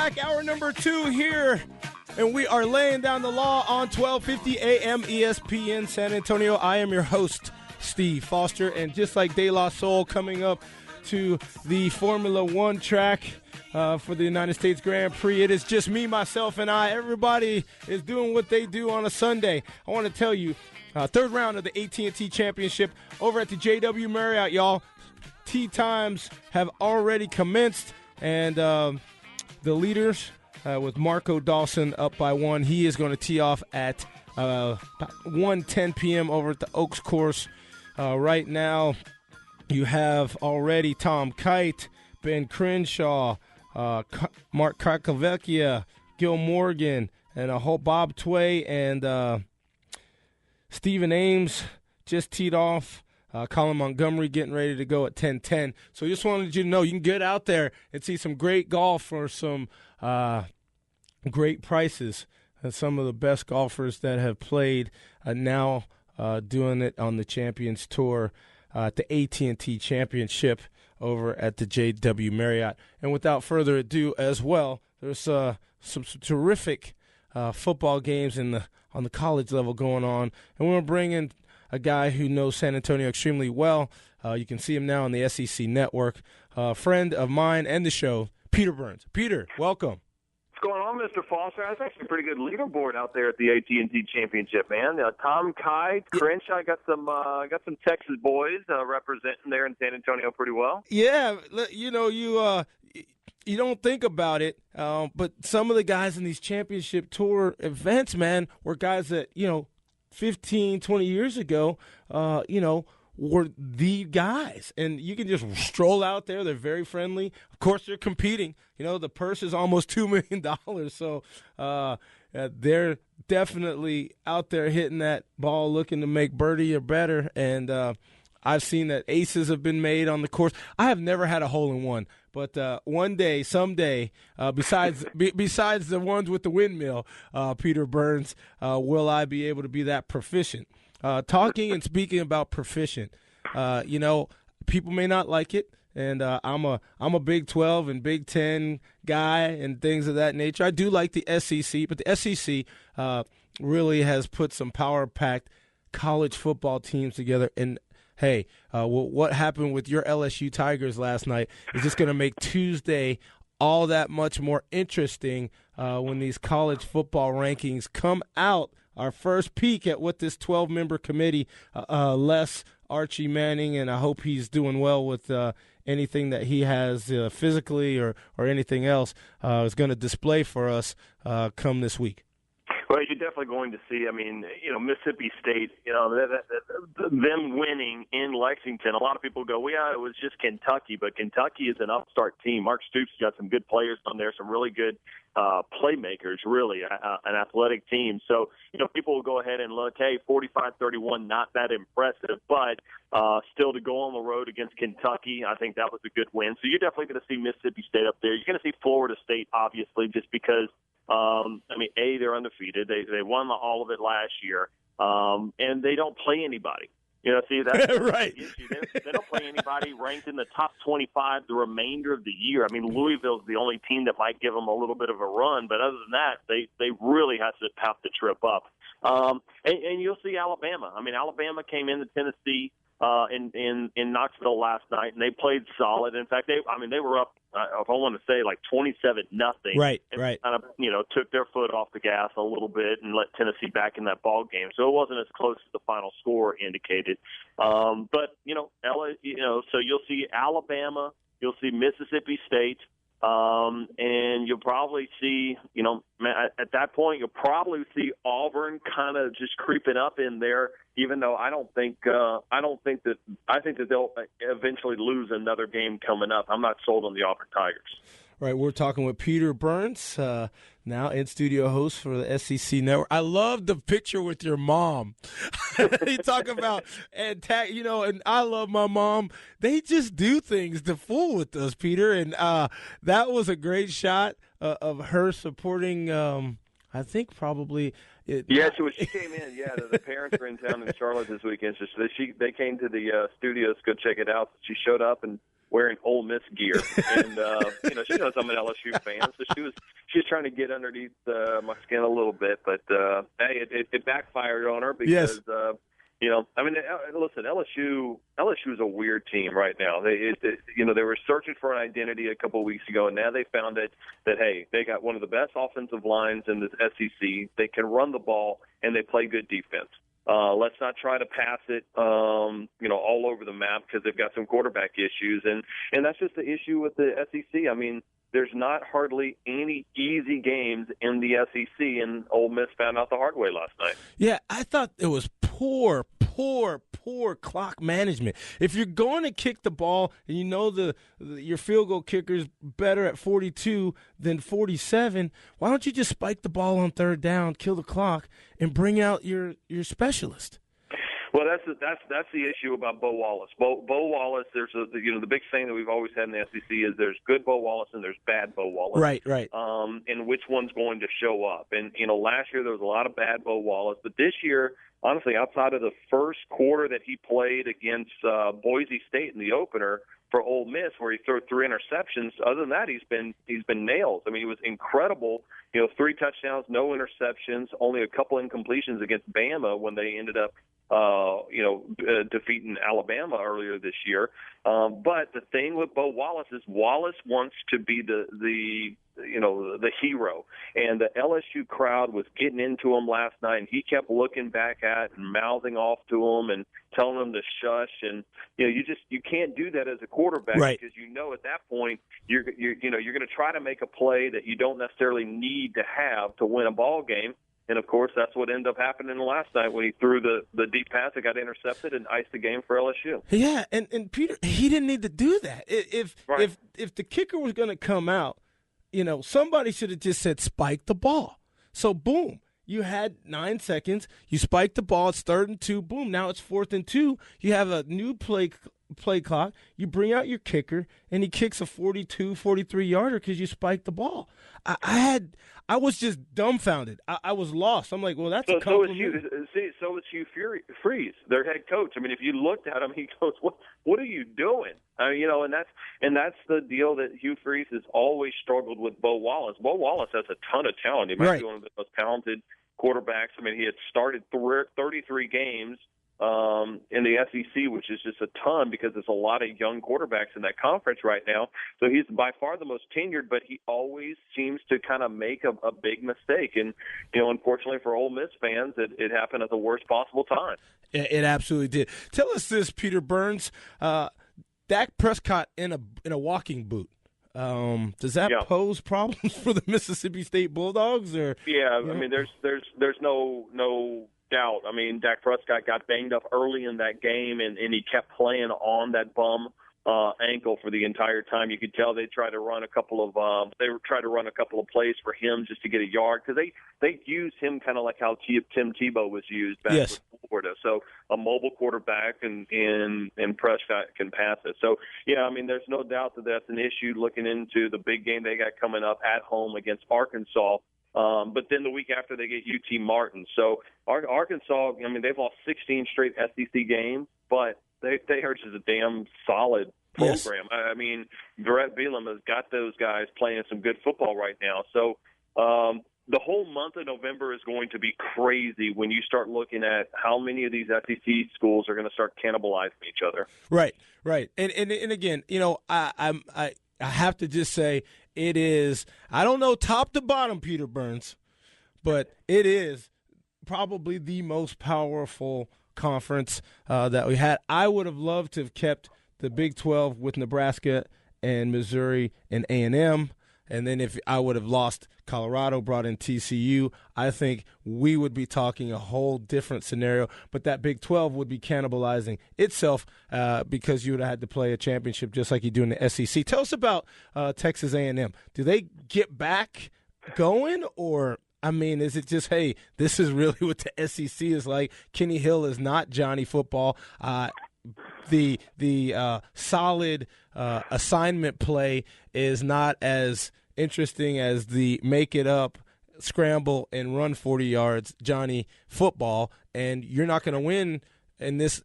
back. Hour number 2 here. And we are laying down the law on 1250 AM ESPN San Antonio. I am your host, Steve Foster. And just like De La Soul coming up to the Formula One track for the United States Grand Prix, it is just me, myself, and I. Everybody is doing what they do on a Sunday. I want to tell you, third round of the AT&T Championship over at the JW Marriott, y'all. Tee times have already commenced. And the leaders, with Marco Dawson up by 1, he is going to tee off at 1:10 p.m. over at the Oaks course. Right now, you have already Tom Kite, Ben Crenshaw, Mark Kakavecchia, Gil Morgan, and a whole Bob Tway and Stephen Ames just teed off. Colin Montgomery getting ready to go at 10:10. So just wanted you to know you can get out there and see some great golf for some great prices. Some of the best golfers that have played now doing it on the Champions Tour at the AT&T Championship over at the JW Marriott. And without further ado as well, there's some terrific football games on the college level going on. And we're going to bring in a guy who knows San Antonio extremely well. You can see him now on the SEC Network. A friend of mine and the show, Peter Burns. Peter, welcome. What's going on, Mr. Foster? That's actually a pretty good leaderboard out there at the AT&T Championship, man. Tom Kite, Crenshaw, got some Texas boys representing there in San Antonio pretty well. Yeah, you know, you don't think about it, but some of the guys in these championship tour events, man, were guys that, 15, 20 years ago, were the guys. And you can just stroll out there. They're very friendly. Of course, they're competing. The purse is almost $2 million. So they're definitely out there hitting that ball, looking to make birdie or better. And I've seen that aces have been made on the course. I have never had a hole-in-one. But one day, someday, besides the ones with the windmill, Peter Burns, will I be able to be that proficient? Talking and speaking about proficient, people may not like it, and I'm a Big 12 and Big 10 guy and things of that nature. I do like the SEC, but the SEC really has put some power-packed college football teams together. And hey, what happened with your LSU Tigers last night is just going to make Tuesday all that much more interesting when these college football rankings come out. Our first peek at what this 12-member committee, Les Archie Manning, and I hope he's doing well with anything that he has physically or anything else, is going to display for us come this week. Well, you're definitely going to see, Mississippi State, them winning in Lexington. A lot of people go, yeah, it was just Kentucky, but Kentucky is an upstart team. Mark Stoops got some good players on there, some really good playmakers, really, an athletic team. So, people will go ahead and look, hey, 45-31, not that impressive, but still to go on the road against Kentucky, I think that was a good win. So you're definitely going to see Mississippi State up there. You're going to see Florida State, obviously, just because they're undefeated. They won all of it last year, and they don't play anybody. That's right. The issue. They don't play anybody ranked in the top 25 the remainder of the year. Louisville's the only team that might give them a little bit of a run, but other than that, they really have to trip up. And you'll see Alabama. Alabama came into Tennessee in Knoxville last night, and they played solid. In fact, they were up. If I want to say, like 27-0. Right. Kind of, took their foot off the gas a little bit and let Tennessee back in that ball game. So it wasn't as close as the final score indicated. But so you'll see Alabama, you'll see Mississippi State, and you'll probably see, at that point, you'll probably see Auburn kind of just creeping up in there. Even though I think that they'll eventually lose another game coming up. I'm not sold on the Auburn Tigers. Right, we're talking with Peter Burns, now in-studio host for the SEC Network. I love the picture with your mom. You talk about, and I love my mom. They just do things to fool with us, Peter, and that was a great shot of her supporting, I think probably – she came in. Yeah, the parents were in town in Charlotte this weekend. So they came to the studios to go check it out. She showed up and wearing Ole Miss gear, and she knows I'm an LSU fan, so she's trying to get underneath my skin a little bit, but hey, it backfired on her because. Yes. Listen, LSU is a weird team right now. They were searching for an identity a couple of weeks ago, and now they found that hey, they got one of the best offensive lines in the SEC. They can run the ball, and they play good defense. Let's not try to pass it, all over the map because they've got some quarterback issues, and that's just the issue with the SEC. I mean, there's not hardly any easy games in the SEC, and Ole Miss found out the hard way last night. Yeah, I thought it was poor clock management. If you're going to kick the ball and you know your field goal kicker's better at 42 than 47, why don't you just spike the ball on third down, kill the clock, and bring out your specialist? Well, that's the issue about Bo Wallace. Bo Wallace, there's the big thing that we've always had in the SEC is there's good Bo Wallace and there's bad Bo Wallace. Right. And which one's going to show up? And last year there was a lot of bad Bo Wallace, but this year, honestly, outside of the first quarter that he played against Boise State in the opener for Ole Miss, where he threw 3 interceptions, other than that, he's been nails. I mean, he was incredible. 3 touchdowns, no interceptions, only a couple incompletions against Bama when they ended up defeating Alabama earlier this year. But the thing with Bo Wallace is Wallace wants to be the hero. And the LSU crowd was getting into him last night, and he kept looking back at and mouthing off to him and telling him to shush. And you can't do that as a quarterback, right? Because at that point you're going to try to make a play that you don't necessarily need to have to win a ball game. And, of course, that's what ended up happening last night when he threw the deep pass that got intercepted and iced the game for LSU. Yeah, and Peter, he didn't need to do that. If the kicker was going to come out, somebody should have just said spike the ball. So, boom, you had 9 seconds. You spike the ball. It's 3rd and 2. Boom, now it's 4th and 2. You have a new play clock. You bring out your kicker, and he kicks a 42, 43-yarder because you spiked the ball. I was just dumbfounded. I was lost. I'm like, well, that's a compliment. So is Hugh Freeze, their head coach. I mean, if you looked at him, he goes, "What are you doing?" And that's the deal that Hugh Freeze has always struggled with. Bo Wallace. Bo Wallace has a ton of talent. He might be one of the most talented quarterbacks. I mean, he had started 33 games in the SEC, which is just a ton because there's a lot of young quarterbacks in that conference right now. So he's by far the most tenured, but he always seems to kind of make a big mistake. And, unfortunately for Ole Miss fans, it happened at the worst possible time. It absolutely did. Tell us this, Peter Burns. Dak Prescott in a walking boot. Does that pose problems for the Mississippi State Bulldogs? Or I mean, there's no doubt. I mean, Dak Prescott got banged up early in that game, and he kept playing on that bum ankle for the entire time. You could tell they tried to run a couple of plays for him just to get a yard because they used him kind of like how Tim Tebow was used back with Florida. So a mobile quarterback and Prescott can pass it. So I mean, there's no doubt that that's an issue looking into the big game they got coming up at home against Arkansas. But then the week after they get UT Martin. So Arkansas, I mean, they've lost 16 straight SEC games, but they are just a damn solid program. Yes. I mean, Garrett Bielema has got those guys playing some good football right now. So the whole month of November is going to be crazy when you start looking at how many of these SEC schools are going to start cannibalizing each other. Right. And again, I have to just say it is, I don't know top to bottom, Peter Burns, but it is probably the most powerful conference that we had. I would have loved to have kept the Big 12 with Nebraska and Missouri and A&M. And then if I would have lost Colorado, brought in TCU, I think we would be talking a whole different scenario. But that Big 12 would be cannibalizing itself because you would have had to play a championship just like you do in the SEC. Tell us about Texas A&M. Do they get back going, or I mean, is it just, hey, this is really what the SEC is like? Kenny Hill is not Johnny Football. The solid assignment play is not as interesting as the make it up, scramble, and run 40 yards Johnny Football, and you're not going to win in this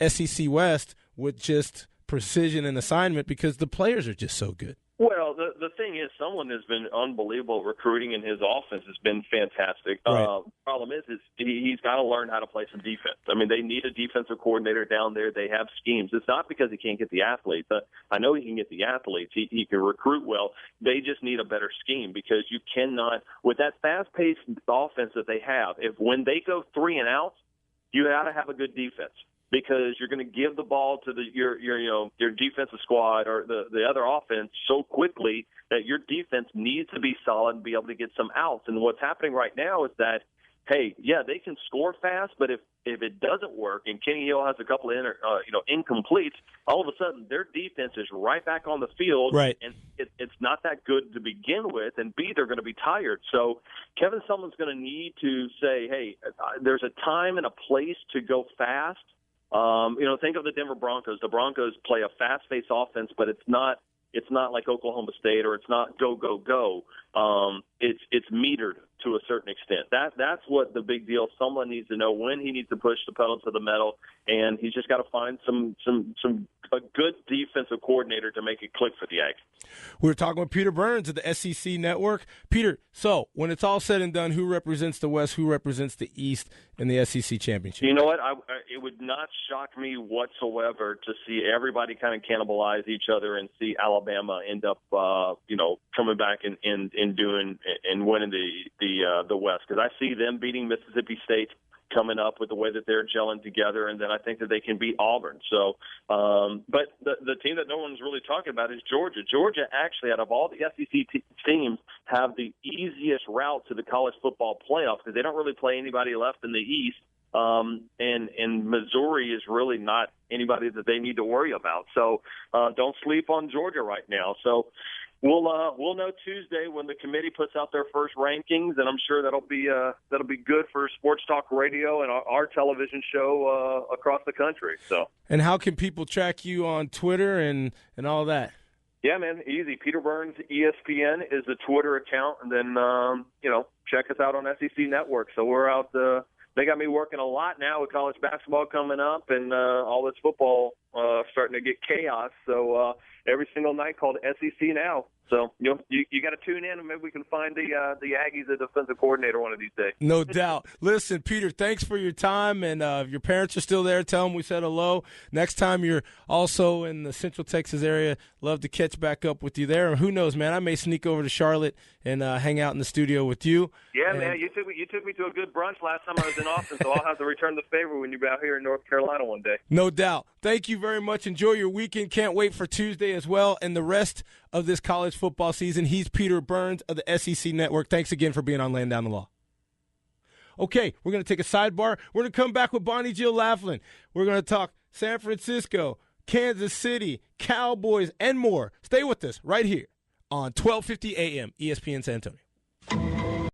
SEC West with just precision and assignment because the players are just so good. Well, the thing is, someone has been unbelievable recruiting, and his offense has been fantastic. Right. Problem is he's got to learn how to play some defense. I mean, they need a defensive coordinator down there. They have schemes. It's not because he can't get the athletes. I know he can get the athletes. He can recruit well. They just need a better scheme because you cannot, with that fast-paced offense that they have, if when they go 3 and outs, you got to have a good defense. Because you're going to give the ball to your defensive squad or the other offense so quickly that your defense needs to be solid and be able to get some outs. And what's happening right now is that, hey, yeah, they can score fast, but if it doesn't work and Kenny Hill has a couple of incompletes, all of a sudden their defense is right back on the field, right. And it's not that good to begin with, and B, they're going to be tired. So Kevin Sumlin's going to need to say, hey, there's a time and a place to go fast. Think of the Denver Broncos. The Broncos play a fast-paced offense, but it's not like Oklahoma State or it's not go, go, go. It's metered to a certain extent. That's what the big deal. Someone needs to know when he needs to push the pedal to the metal, and he's just got to find a good defensive coordinator to make it click for the Aggies. We were talking with Peter Burns of the SEC Network. Peter, so when it's all said and done, who represents the West, who represents the East in the SEC Championship? You know what? It would not shock me whatsoever to see everybody kind of cannibalize each other and see Alabama end up, coming back and winning the West, because I see them beating Mississippi State coming up with the way that they're gelling together, and then I think that they can beat Auburn. So, but the team that no one's really talking about is Georgia. Georgia actually, out of all the SEC teams, have the easiest route to the college football playoff because they don't really play anybody left in the East, and Missouri is really not anybody that they need to worry about. So, don't sleep on Georgia right now. So. We'll know Tuesday when the committee puts out their first rankings, and I'm sure that'll be good for Sports Talk Radio and our television show across the country. So. And how can people track you on Twitter and all that? Yeah, man, easy. Peter Burns ESPN is the Twitter account, and then check us out on SEC Network. So we're out. They got me working a lot now with college basketball coming up and all this football starting to get chaos. So every single night called SEC Now. So you got to tune in, and maybe we can find the Aggies a defensive coordinator one of these days. No doubt. Listen, Peter, thanks for your time, and if your parents are still there, tell them we said hello. Next time you're also in the Central Texas area, love to catch back up with you there. And who knows, man, I may sneak over to Charlotte and hang out in the studio with you. Yeah, man, you took me to a good brunch last time I was in Austin, so I'll have to return the favor when you're out here in North Carolina one day. No doubt. Thank you very much. Enjoy your weekend. Can't wait for Tuesday as well and the rest of this college football season. He's Peter Burns of the SEC Network. Thanks again for being on Laying Down the Law. Okay, we're going to take a sidebar. We're going to come back with Bonnie Jill Laughlin. We're going to talk San Francisco, Kansas City, Cowboys, and more. Stay with us right here on 1250 AM ESPN San Antonio.